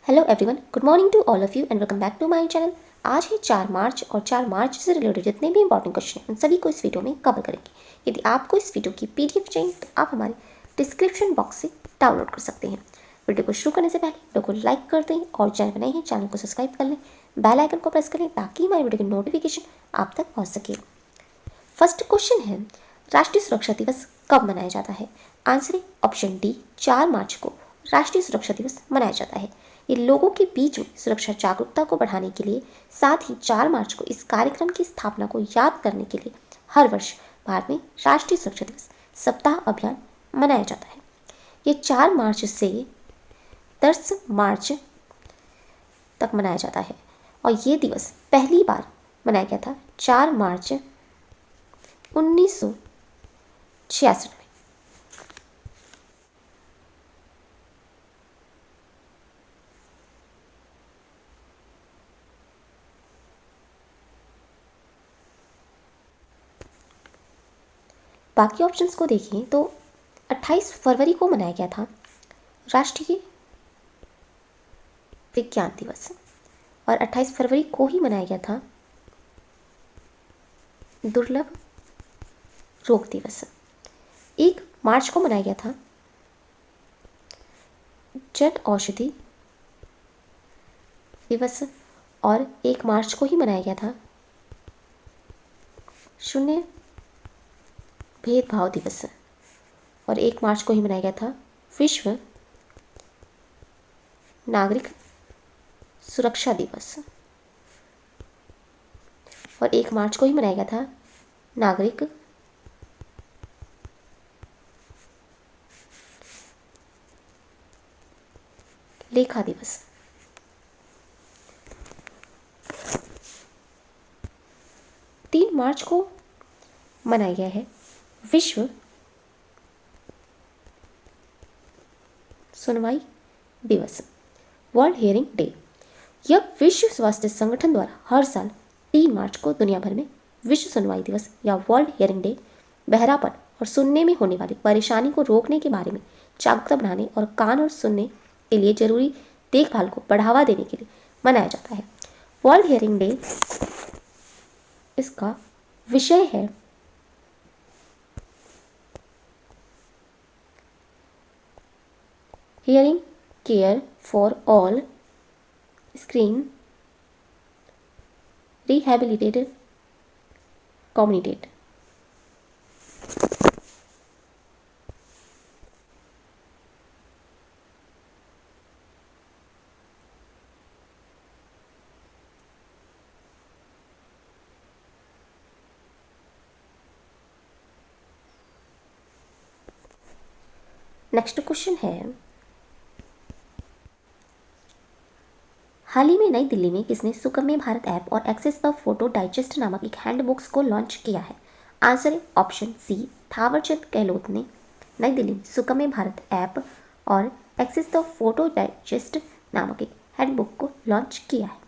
Hello everyone, good morning to all of you and welcome back to my channel. आज है 4 मार्च और 4 मार्च से related जितने भी इंपॉर्टेंट क्वेश्चन हैं उन सभी को इस वीडियो में कवर करेंगे। यदि आपको इस वीडियो की पीडीएफ चाहिए तो आप हमारे डिस्क्रिप्शन बॉक्स से डाउनलोड कर सकते हैं। वीडियो को शुरू करने से पहले वीडियो को लाइक कर दें और चैनल पर नए हैं चैनल को सब्सक्राइब कर लें, बेल आइकन को प्रेस कर लें ताकि हमारी वीडियो की नोटिफिकेशन आप तक पहुँच सके। फर्स्ट क्वेश्चन है, राष्ट्रीय सुरक्षा दिवस कब मनाया जाता है? आंसर है ऑप्शन डी, 4 मार्च को राष्ट्रीय सुरक्षा दिवस मनाया जाता है। ये लोगों के बीच में सुरक्षा जागरूकता को बढ़ाने के लिए, साथ ही 4 मार्च को इस कार्यक्रम की स्थापना को याद करने के लिए हर वर्ष भारत में राष्ट्रीय सुरक्षा दिवस सप्ताह अभियान मनाया जाता है। ये 4 मार्च से 10 मार्च तक मनाया जाता है और ये दिवस पहली बार मनाया गया था 4 मार्च 1966 में। बाकी ऑप्शंस को देखें तो 28 फरवरी को मनाया गया था राष्ट्रीय विज्ञान दिवस और 28 फरवरी को ही मनाया गया था दुर्लभ रोग दिवस। 1 मार्च को मनाया गया था जन औषधि दिवस और 1 मार्च को ही मनाया गया था शून्य भेदभाव दिवस और 1 मार्च को ही मनाया गया था विश्व नागरिक सुरक्षा दिवस और 1 मार्च को ही मनाया गया था नागरिक लेखा दिवस। 3 मार्च को मनाया गया है विश्व सुनवाई दिवस, वर्ल्ड हियरिंग डे। यह विश्व स्वास्थ्य संगठन द्वारा हर साल 3 मार्च को दुनिया भर में विश्व सुनवाई दिवस या वर्ल्ड हियरिंग डे बहरापन और सुनने में होने वाली परेशानी को रोकने के बारे में जागरूकता बढ़ाने और कान और सुनने के लिए जरूरी देखभाल को बढ़ावा देने के लिए मनाया जाता है। वर्ल्ड हियरिंग डे इसका विषय है hearing care for all screen rehabilitated communicate. Next question है, हाल ही में नई दिल्ली में किसने सुकम्य भारत ऐप और एक्सेस द फोटो डाइजेस्ट नामक एक हैंड बुक्स को लॉन्च किया है? आंसर है ऑप्शन सी, थावरचंद गहलोत ने नई दिल्ली में सुकम्य भारत ऐप और एक्सेस द फोटो डाइजेस्ट नामक एक हैंड बुक को लॉन्च किया है।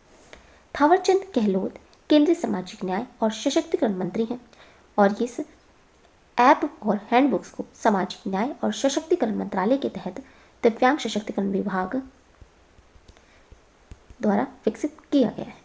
थावरचंद गहलोत केंद्रीय सामाजिक न्याय और सशक्तिकरण मंत्री हैं और इस ऐप और हैंड बुक्स को सामाजिक न्याय और सशक्तिकरण मंत्रालय के तहत दिव्यांग सशक्तिकरण विभाग द्वारा विकसित किया गया है।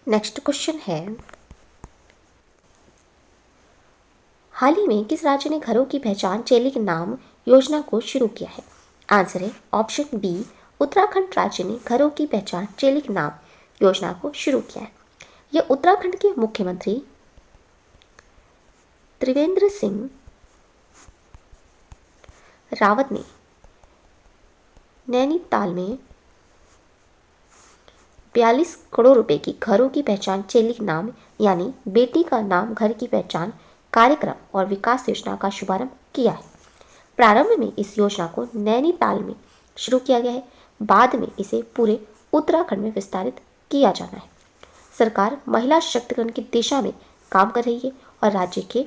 नेक्स्ट क्वेश्चन है, हाल ही में किस राज्य ने घरों की पहचान चेले के नाम योजना को शुरू किया है? आंसर है ऑप्शन बी, उत्तराखंड राज्य ने घरों की पहचान चेले के नाम योजना को शुरू किया है। यह उत्तराखंड के मुख्यमंत्री त्रिवेंद्र सिंह रावत ने नैनीताल में 42 करोड़ रुपए की घरों की पहचान चेले के नाम यानी बेटी का नाम घर की पहचान कार्यक्रम और विकास योजना का शुभारंभ किया है। प्रारंभ में इस योजना को नैनीताल में शुरू किया गया है, बाद में इसे पूरे उत्तराखंड में विस्तारित किया जाना है। सरकार महिला सशक्तिकरण की दिशा में काम कर रही है और राज्य के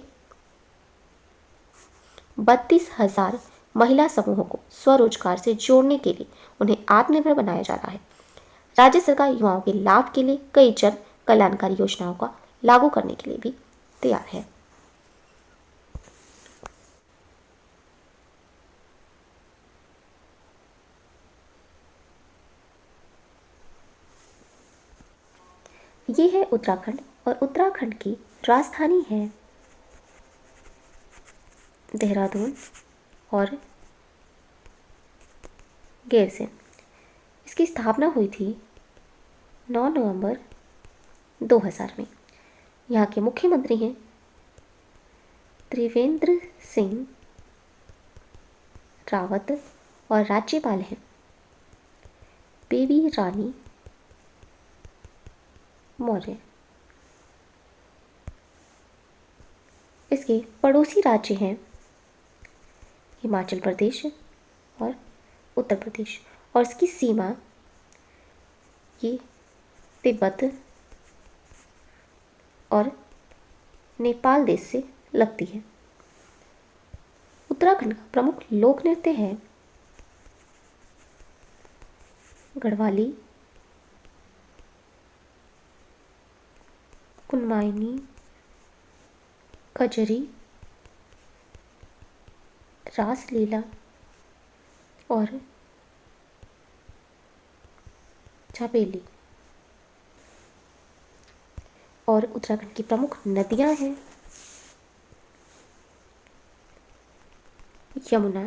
32,000 महिला समूहों को स्वरोजगार से जोड़ने के लिए उन्हें आत्मनिर्भर बनाया जा रहा है। राज्य सरकार युवाओं के लाभ के लिए कई जन कल्याणकारी योजनाओं का लागू करने के लिए भी तैयार है। ये है उत्तराखंड और उत्तराखंड की राजधानी है देहरादून और गैरसैंण। इसकी स्थापना हुई थी 9 नवंबर 2000 में। यहाँ के मुख्यमंत्री हैं त्रिवेंद्र सिंह रावत और राज्यपाल हैं बेबी रानी मौर्य। इसके पड़ोसी राज्य हैं हिमाचल प्रदेश और उत्तर प्रदेश और इसकी सीमा ये तिब्बत और नेपाल देश से लगती है। उत्तराखंड का प्रमुख लोक नृत्य है गढ़वाली, कुनमाइनी, कजरी, रासलीला और छापेली। और उत्तराखंड की प्रमुख नदियां हैं यमुना,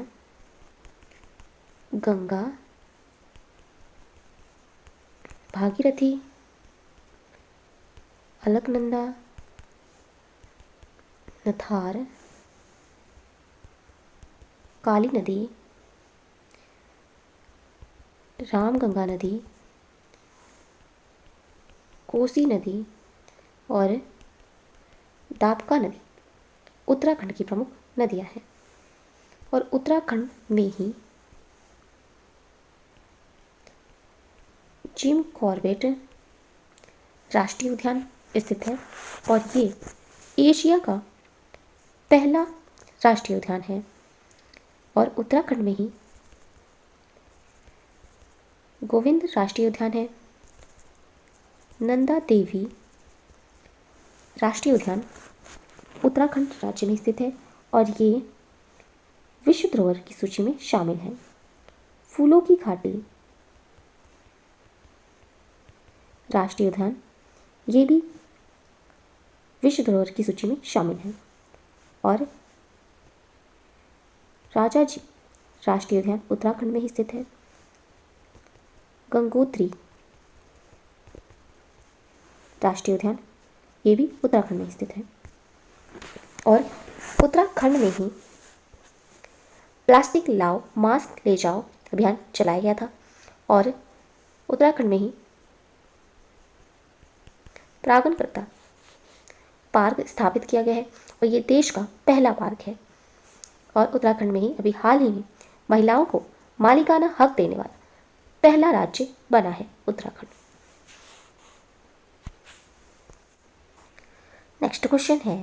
गंगा, भागीरथी, अलकनंदा, नथार, काली नदी, रामगंगा नदी, कोसी नदी और दापका नदी उत्तराखंड की प्रमुख नदियां हैं। और उत्तराखंड में ही जिम कॉर्बेट राष्ट्रीय उद्यान स्थित है और ये एशिया का पहला राष्ट्रीय उद्यान है। और उत्तराखंड में ही गोविंद राष्ट्रीय उद्यान है, नंदा देवी राष्ट्रीय उद्यान उत्तराखंड राज्य में स्थित है और ये विश्व धरोहर की सूची में शामिल है। फूलों की घाटी राष्ट्रीय उद्यान ये भी विश्व धरोहर की सूची में शामिल है। और राजा जी राष्ट्रीय उद्यान उत्तराखंड में ही स्थित है। गंगोत्री राष्ट्रीय उद्यान ये भी उत्तराखंड में स्थित है। और उत्तराखंड में ही प्लास्टिक लाओ मास्क ले जाओ अभियान चलाया गया था और उत्तराखंड में ही प्रागणकर्ता पार्क स्थापित किया गया है और ये देश का पहला पार्क है। और उत्तराखंड में ही अभी हाल ही में महिलाओं को मालिकाना हक देने वाला पहला राज्य बना है उत्तराखंड। नेक्स्ट क्वेश्चन है,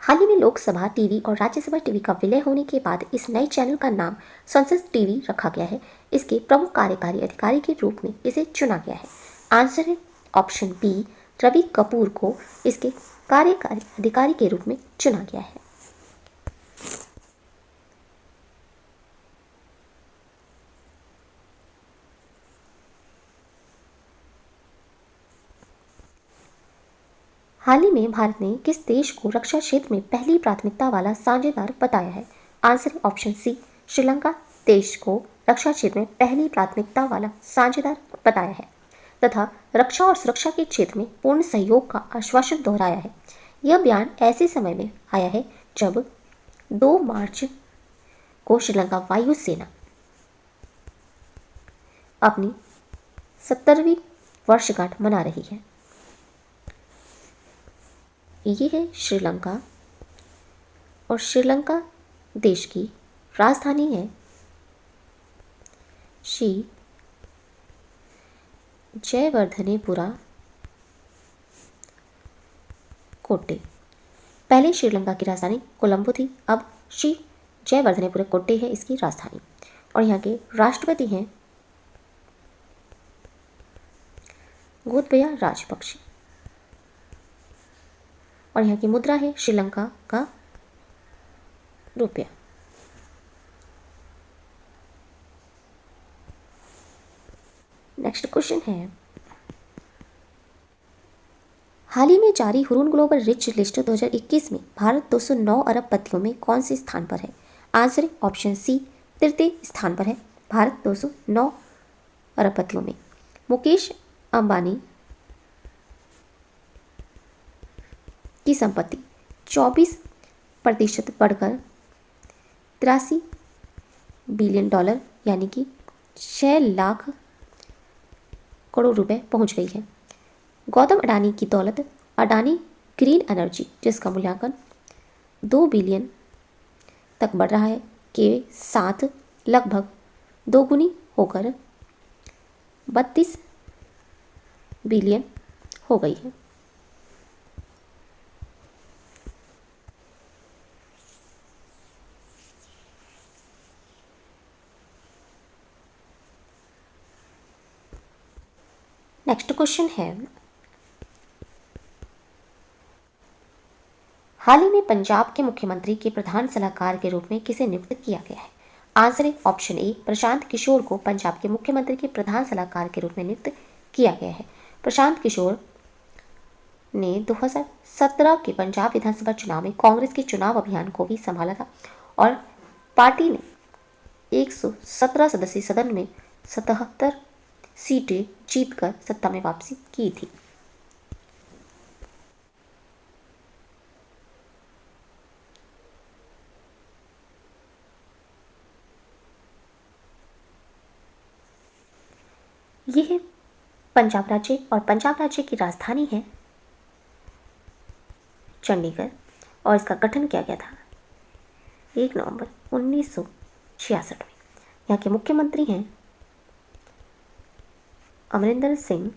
हाल ही में लोकसभा टीवी और राज्यसभा टीवी का विलय होने के बाद इस नए चैनल का नाम संसद टीवी रखा गया है। इसके प्रमुख कार्यकारी अधिकारी के रूप में इसे चुना गया है। आंसर है ऑप्शन बी, रवि कपूर को इसके कार्यकारी अधिकारी के रूप में चुना गया है। हाल ही में भारत ने किस देश को रक्षा क्षेत्र में पहली प्राथमिकता वाला साझेदार बताया है? आंसर है ऑप्शन सी, श्रीलंका देश को रक्षा क्षेत्र में पहली प्राथमिकता वाला साझेदार बताया है तथा रक्षा और सुरक्षा के क्षेत्र में पूर्ण सहयोग का आश्वासन दोहराया है। यह बयान ऐसे समय में आया है जब 2 मार्च को श्रीलंका वायुसेना अपनी 70वीं वर्षगांठ मना रही है। ये है श्रीलंका और श्रीलंका देश की राजधानी है श्री जयवर्धनेपुरा कोटे। पहले श्रीलंका की राजधानी कोलंबो थी, अब श्री जयवर्धनेपुर कोट्टे है इसकी राजधानी। और यहाँ के राष्ट्रपति हैं गोतबया राजपक्षे। और यहाँ की मुद्रा है श्रीलंका का रुपया। नेक्स्ट क्वेश्चन है, हाल ही में जारी हुरून ग्लोबल रिच लिस्ट 2021 में भारत 209 अरब पतियों में कौन से स्थान पर है? आंसर है ऑप्शन सी, तृतीय स्थान पर है भारत 209 अरब पतियों में। मुकेश अंबानी की संपत्ति 24% बढ़कर 83 बिलियन डॉलर यानी कि 6 लाख करोड़ रुपए पहुंच गई है। गौतम अडानी की दौलत अडानी ग्रीन एनर्जी, जिसका मूल्यांकन 2 बिलियन तक बढ़ रहा है, के साथ लगभग दोगुनी होकर 32 बिलियन हो गई है। नेक्स्ट क्वेश्चन है, हाल ही में पंजाब के मुख्यमंत्री के प्रधान सलाहकार के रूप में किसे नियुक्त किया गया है? आंसर है ऑप्शन ए, प्रशांत किशोर को पंजाब के मुख्यमंत्री के प्रधान सलाहकार के रूप में नियुक्त किया गया है। प्रशांत किशोर ने 2017 के पंजाब विधानसभा चुनाव में कांग्रेस के चुनाव अभियान को भी संभाला था और पार्टी ने 117 सदस्यीय सदन में 77 सीटें जीतकर सत्ता में वापसी की थी। ये है पंजाब राज्य और पंजाब राज्य की राजधानी है चंडीगढ़ और इसका गठन किया गया था 1 नवंबर 1966 में। यहाँ के मुख्यमंत्री हैं अमरिंदर सिंह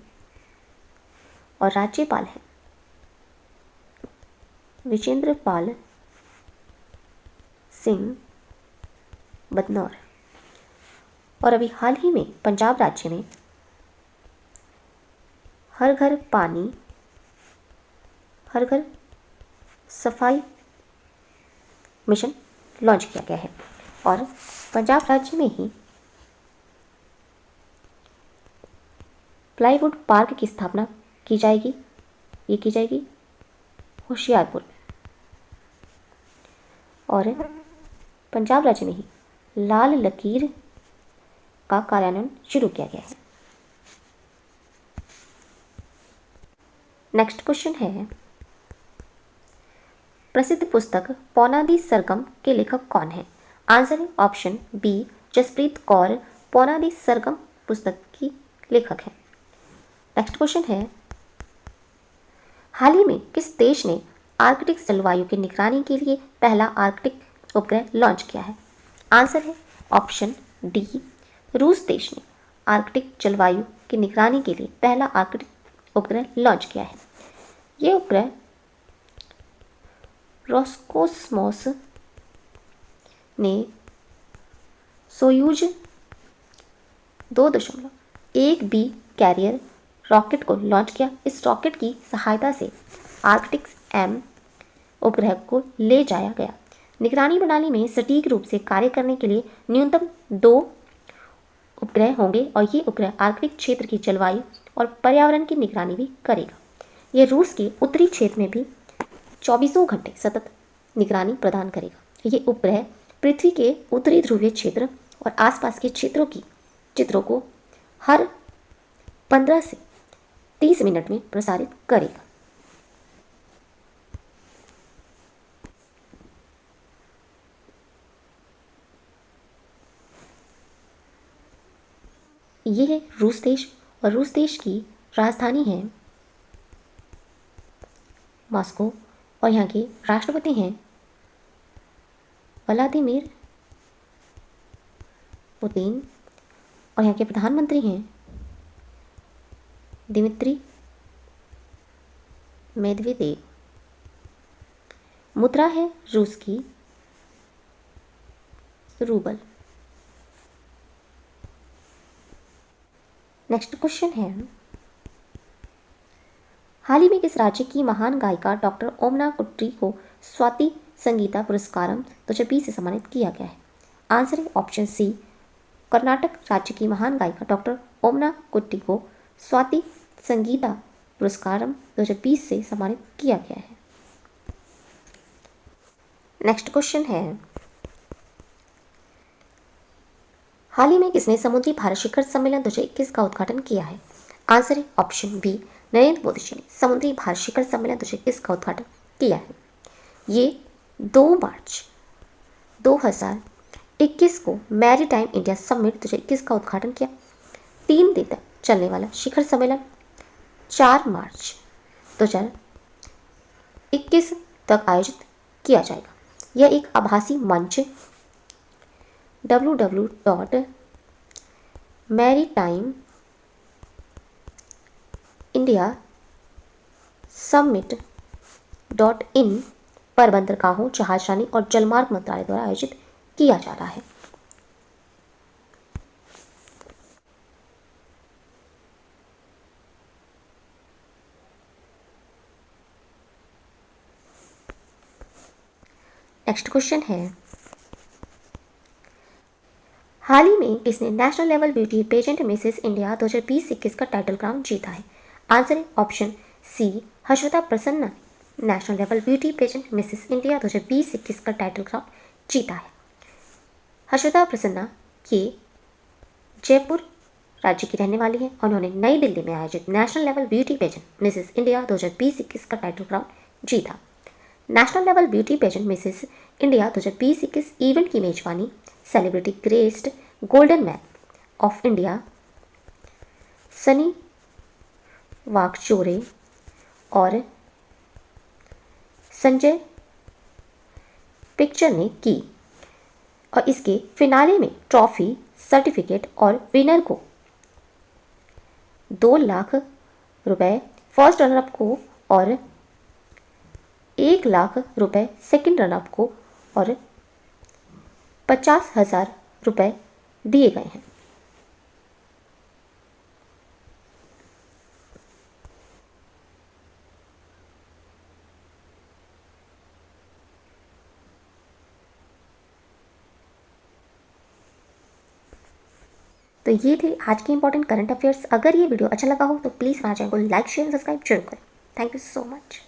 और राज्यपाल हैं विजेंद्र पाल सिंह बदनौर। और अभी हाल ही में पंजाब राज्य में हर घर पानी हर घर सफाई मिशन लॉन्च किया गया है और पंजाब राज्य में ही प्लाईवुड पार्क की स्थापना की जाएगी। ये की जाएगी होशियारपुर में। और पंजाब राज्य में ही लाल लकीर का कार्यान्वयन शुरू किया गया है। नेक्स्ट क्वेश्चन है, प्रसिद्ध पुस्तक पौनादी सरगम के लेखक कौन है? आंसर है ऑप्शन बी, जसप्रीत कौर पौनादी सरगम पुस्तक की लेखक है। नेक्स्ट क्वेश्चन है, हाल ही में किस देश ने आर्कटिक जलवायु की निगरानी के लिए पहला आर्कटिक उपग्रह लॉन्च किया है? आंसर है ऑप्शन डी, रूस देश ने आर्कटिक जलवायु की निगरानी के लिए पहला आर्कटिक उपग्रह लॉन्च किया है। ये उपग्रह रोस्कोसमोस ने सोयूज 2.1B कैरियर रॉकेट को लॉन्च किया। इस रॉकेट की सहायता से आर्कटिक्स एम उपग्रह को ले जाया गया। निगरानी प्रणाली में सटीक रूप से कार्य करने के लिए न्यूनतम 2 उपग्रह होंगे और ये उपग्रह आर्कटिक क्षेत्र की जलवायु और पर्यावरण की निगरानी भी करेगा। यह रूस के उत्तरी क्षेत्र में भी 24 घंटे सतत निगरानी प्रदान करेगा। ये उपग्रह पृथ्वी के उत्तरी ध्रुवीय क्षेत्र और आसपास के चित्रों को हर 15 से 30 मिनट में प्रसारित करेगा। ये है रूस देश और रूस देश की राजधानी है मॉस्को और यहाँ के राष्ट्रपति हैं व्लादिमीर पुतिन और यहाँ के प्रधानमंत्री हैं दिमित्री मेदवेदेव। मुद्रा है रूस की रूबल। नेक्स्ट क्वेश्चन है, हाल ही में किस राज्य की महान गायिका डॉक्टर ओमना कुट्टी को स्वाति संगीता पुरस्कारम 2020 से सम्मानित किया गया है? आंसर है ऑप्शन सी, कर्नाटक राज्य की महान गायिका डॉक्टर ओमना कुट्टी को स्वाति संगीता पुरस्कारम 2020 से सम्मानित किया गया है। नेक्स्ट क्वेश्चन है, हाल ही में किसने समुद्री भारत शिखर सम्मेलन 2021 का उद्घाटन किया है? आंसर है ऑप्शन बी, नरेंद्र मोदी जी ने समुद्री भारत शिखर सम्मेलन 2021 का उद्घाटन किया है। ये 2 मार्च 2021 को मैरीटाइम इंडिया समिट 2021 का उद्घाटन किया। 3 दिन तक चलने वाला शिखर सम्मेलन 4 मार्च 2021 तक आयोजित किया जाएगा। यह एक आभासी मंच www.maritime.indiasummit.in पर बंदरगाहों, जहाजरानी और जलमार्ग मंत्रालय द्वारा आयोजित किया जा रहा है। नेक्स्ट क्वेश्चन है, हाल ही में किसने national level beauty pageant Mrs India 2020-21 का टाइटल क्राउन जीता है? आंसर है ऑप्शन सी, हर्षदा प्रसन्ना ने national level beauty pageant Mrs India 2020-21 का टाइटल क्राउन जीता है। हर्षदा प्रसन्ना के जयपुर राज्य की रहने वाली है और उन्होंने नई दिल्ली में आयोजित national level beauty pageant Mrs India 2020-21 का टाइटल क्राउन जीता। National level beauty pageant Mrs India 2020-21 event की मेजबानी celebrity graced golden man of India Sunny Wakchaure और संजय पिक्चर ने की और इसके फिनाले में ट्रॉफी, सर्टिफिकेट और विनर को 2 लाख रुपए फर्स्ट रनर अप को और 1 लाख रुपए सेकंड रनर अप को और 50,000 रुपए दिए गए हैं। तो ये थे आज के इंपॉर्टेंट करंट अफेयर्स। अगर ये वीडियो अच्छा लगा हो तो प्लीज़ हमारे चैनल को लाइक, शेयर, सब्सक्राइब जरूर करें। Thank you so much.